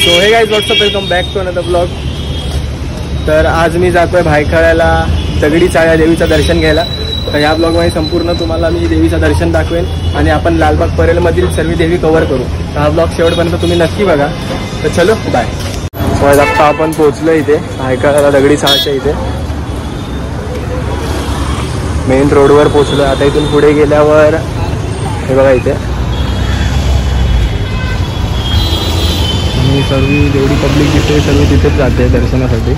So hey guys what's up, welcome back to another blog. तर आज मी जातोय भायखळ्याला दगडी चाळ्या देवीचं दर्शन घ्यायला। तर या ब्लॉगमध्ये संपूर्ण तुम्हाला मी देवीचं दर्शन दाखवेन आणि आपण लालबाग परेलमधील सर्व देवी कव्हर करू। तर हा ब्लॉग शेवटपर्यंत तुम्ही नक्की बघा। तर चलो बाय। सो आता आपण पोहोचलो इथे भायखळ्याला दगडी चाळच्या इथे मेन रोडवर पोहोचलो। आता इथून पुढे गेल्यावर हे बघा इथे सर्व जेवढी पब्लिक दिसते सर्व तिथेच जाते दर्शनासाठी।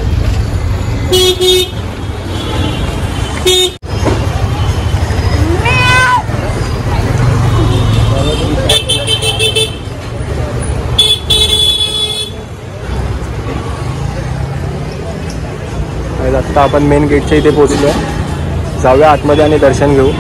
आता आपण मेन गेटच्या इथे पोहोचलो, जाऊया आतमध्ये आणि दर्शन घेऊ।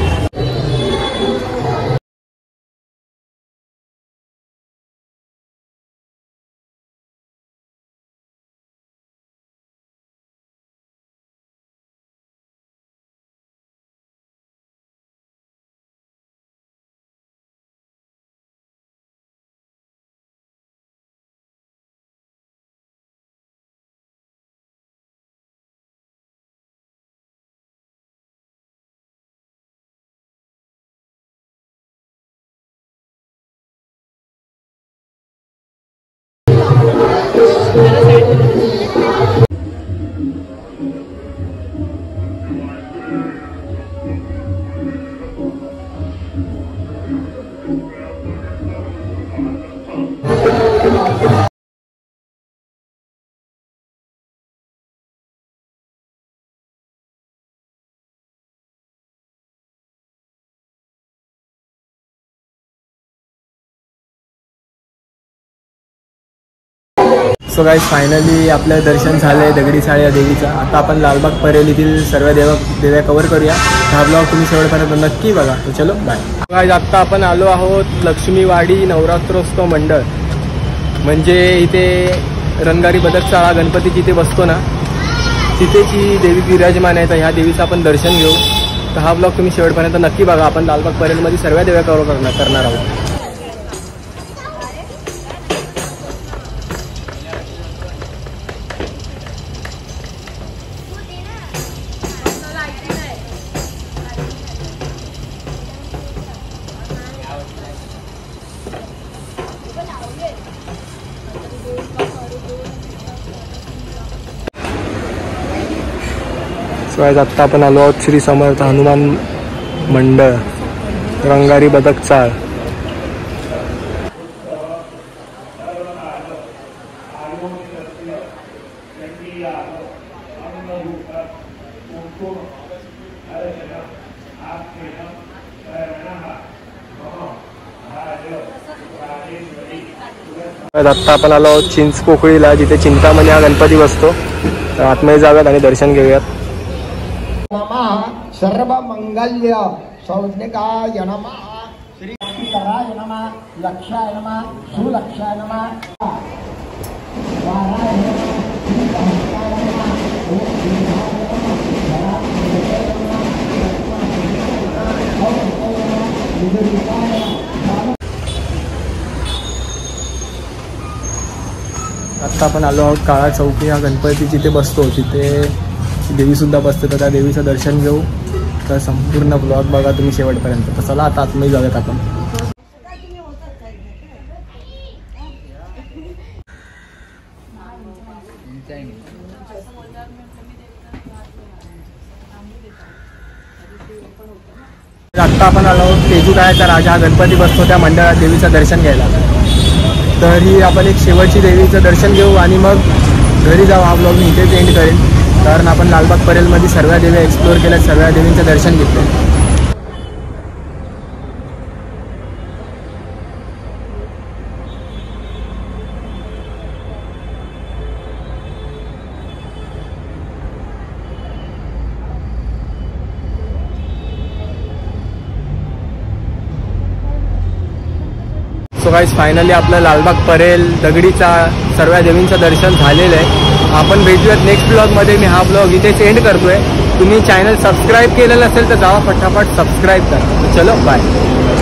सो गाइस फायनली आपलं दर्शन झालंय दगडी चाळ्या देवीचा। आता आपण लालबाग परेल येथील सर्व देव्या कव्हर करूया। हा ब्लॉग तुम्ही शेवटपर्यंत नक्की बघा। तो चलो बाय। गाइस आता आपण आलो आहोत लक्ष्मीवाडी नवरात्रोत्सव मंडळ, म्हणजे इथे रणगारी बदक चाळा गणपती जिथे बसतो ना तिथेची देवी विराजमान आहे। तर ह्या देवीचं आपण दर्शन घेऊ। तर हा ब्लॉग तुम्ही शेवटपर्यंत नक्की बघा। आपण लालबाग परेलमध्ये सर्व देव्या कव्हर करणार आहोत। आत्ता आपण आलो आहोत श्री समर्थ हनुमान मंडळ रंगारी बदक चाळ। आत्ता आपण आलो आहोत चिंचपोकळीला, जिथे चिंतामणी हा गणपती बसतो। तर आतमध्ये जाऊयात आणि दर्शन घेऊयात। नमः सर्व मंगल्य सौज्ञकाय नमः श्रीकराय नमः लक्षाय नमः सुलक्षाय नमः आता आपण आलो आहोत काळा चौकी हा गणपती जिथे बसतो तिथे देवी सुद्धा बसते। तर त्या देवीचं दर्शन घेऊ। तर संपूर्ण ब्लॉग बघा तुम्ही शेवटपर्यंत। तर चला आता आतमध्ये जाऊयात आपण। आता आपण आलो आहोत तेजुकाळ्याचा राजा हा गणपती बसतो त्या मंडळात देवीचं दर्शन घ्यायला। तर ही आपण एक शेवटची देवीचं दर्शन घेऊ आणि मग घरी जाऊ। हा ब्लॉग मी इथेच एंड करेन, कारण आपण लालबाग परेलमध्ये सर्व देवी एक्सप्लोर केल्या, सर्व देवींचं दर्शन घेतलं। सो गाइस फायनली आपलं लालबाग परेल दगडीचा सर्व देवींचं दर्शन झालेलं आहे। आपण भेटूयात नेक्स्ट ब्लॉगमध्ये। मी हा ब्लॉग इथेच एंड करतोय। तुम्ही चॅनल सबस्क्राईब केलेलं असेल तर जावा फटाफट सबस्क्राईब करा। चलो बाय।